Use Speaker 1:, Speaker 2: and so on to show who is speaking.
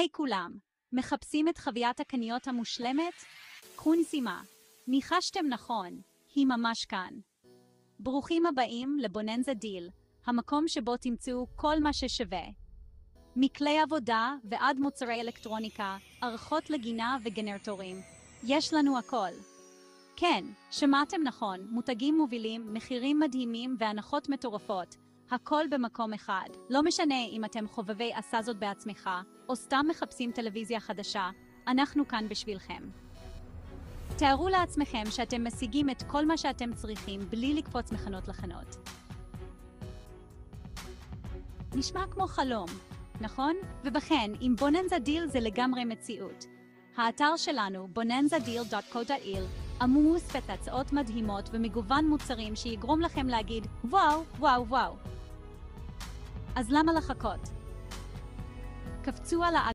Speaker 1: היי כולם, מחפשים את חוויית הקניות המושלמת? קחו נשימה, ניחשתם נכון, היא ממש כאן. ברוכים הבאים לבוננזה דיל, המקום שבו תמצאו כל מה ששווה. מכלי עבודה ועד מוצרי אלקטרוניקה, ערכות לגינה וגנרטורים. יש לנו הכל. כן, שמעתם נכון, מותגים מובילים, מחירים מדהימים והנחות מטורפות. הכל במקום אחד. לא משנה אם אתם חובבי עשה זאת בעצמך, או סתם מחפשים טלוויזיה חדשה, אנחנו כאן בשבילכם. תארו לעצמכם שאתם משיגים את כל מה שאתם צריכים בלי לקפוץ מחנות לחנות. נשמע כמו חלום, נכון? ובכן, עם בוננזה דיל זה לגמרי מציאות. האתר שלנו, bonanzadeal.co.il, עמוס בתצעות מדהימות ומגוון מוצרים שיגרום לכם להגיד וואו, וואו, וואו. אז למה לחכות? קפצו על